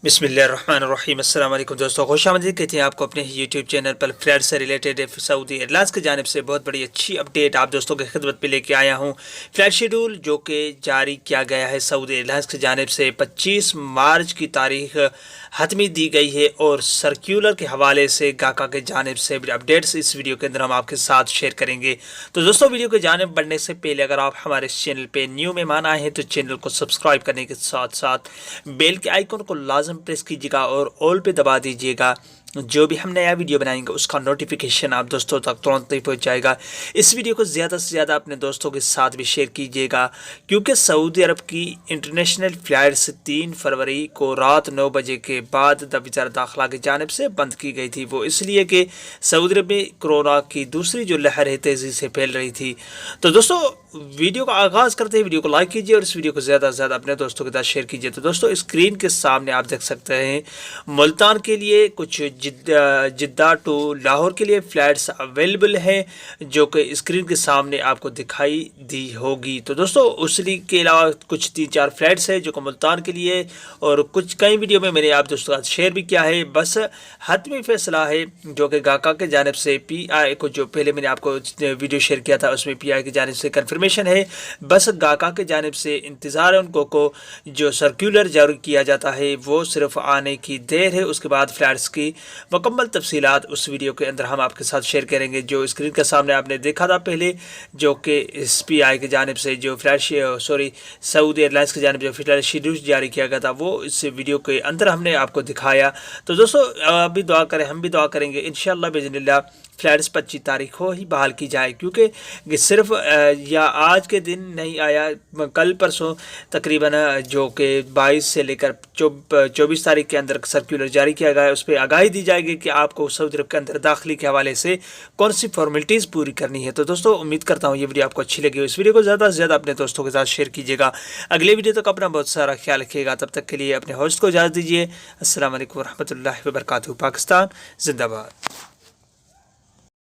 बिस्मिल्लाहिर्रहमानिर्रहीम। अस्सलाम वालेकुम दोस्तों, खुश आमदीद कहते हैं आपको अपने यूट्यूब चैनल पर। फ्लाइट से रिलेटेड सऊदी एयरलाइंस की जानिब से बहुत बड़ी अच्छी अपडेट आप दोस्तों की खिदमत पे लेके आया हूँ। फ़्लाइट शेड्यूल जो कि जारी किया गया है सऊदी एयरलाइंस की जानिब से 25 मार्च की तारीख हतमी दी गई है और सर्कुलर के हवाले से गाका के जानिब से अपडेट्स इस वीडियो के अंदर हम आपके साथ शेयर करेंगे। तो दोस्तों, वीडियो की जानिब बढ़ने से पहले अगर आप हमारे चैनल पे न्यू मेहमान आए हैं तो चैनल को सब्सक्राइब करने के साथ साथ बेल के आइकन को लाजम प्रेस कीजिएगा और ऑल पे दबा दीजिएगा। जो भी हम नया वीडियो बनाएंगे उसका नोटिफिकेशन आप दोस्तों तक तुरंत ही पहुंच जाएगा। इस वीडियो को ज़्यादा से ज़्यादा अपने दोस्तों के साथ भी शेयर कीजिएगा, क्योंकि सऊदी अरब की इंटरनेशनल फ़्लाइट्स 3 फरवरी को रात 9 बजे के बाद वज़ारत दाखिला की जानिब से बंद की गई थी। वो इसलिए कि सऊदी अरब में कोरोना की दूसरी जो लहर है तेज़ी से फैल रही थी। तो दोस्तों, वीडियो का आगाज़ करते हैं, वीडियो को लाइक कीजिए और इस वीडियो को ज़्यादा से ज़्यादा अपने दोस्तों के साथ शेयर कीजिए। तो दोस्तों, स्क्रीन के सामने आप देख सकते हैं मुल्तान के लिए कुछ जिद्दा टू लाहौर के लिए फ़्लाइट्स अवेलेबल है, जो कि स्क्रीन के सामने आपको दिखाई दी होगी। तो दोस्तों, उसी के अलावा कुछ 3-4 फ़्लाइट्स है जो कि मुल्तान के लिए, और कुछ कई वीडियो में मैंने आप दोस्तों के साथ शेयर भी किया है। बस हतमी फैसला है जो कि गाका के जानिब से PI को, जो पहले मैंने आपको वीडियो शेयर किया था उसमें PI की जानिब से कन्फर्मेशन है। बस गाका के जानिब से इंतज़ार है उनको को जो सर्कुलर जारी किया जाता है वो सिर्फ आने की देर है। उसके बाद फ़्लाइट्स की मुकम्मल तफसीलात उस वीडियो के अंदर हम आपके साथ शेयर करेंगे। जो स्क्रीन के सामने आपने देखा था पहले, जो कि इस PI की जानिब से जो सऊदी एयरलाइंस की जानिब जो फ़्लाइट शेड्यूल जारी किया गया था वो इस वीडियो के अंदर हमने आपको दिखाया। तो दोस्तों, अभी दुआ करें, हम भी दुआ करेंगे इंशाअल्लाह बिज़निल्लाह फ़्लाइट्स 25 तारीख को ही बहाल की जाए, क्योंकि सिर्फ या आज के दिन नहीं आया, कल परसों तकरीबन जो कि 22 से लेकर 24 तारीख के अंदर सर्कुलर जारी किया गया है। उस पर आगाही दी जाएगी कि आपको सऊदी अरब के अंदर दाखिले के हवाले से कौन सी फॉर्मेलिटीज़ पूरी करनी है। तो दोस्तों, उम्मीद करता हूँ ये वीडियो आपको अच्छी लगी हो। इस वीडियो को ज़्यादा से ज़्यादा अपने दोस्तों के साथ शेयर कीजिएगा। अगले वीडियो तक अपना बहुत सारा ख्याल रखिएगा। तब तक के लिए अपने होस्ट को इजाज़त दीजिए। अस्सलाम वालेकुम रहमतुल्लाहि व बरकातहू। पाकिस्तान जिंदाबाद।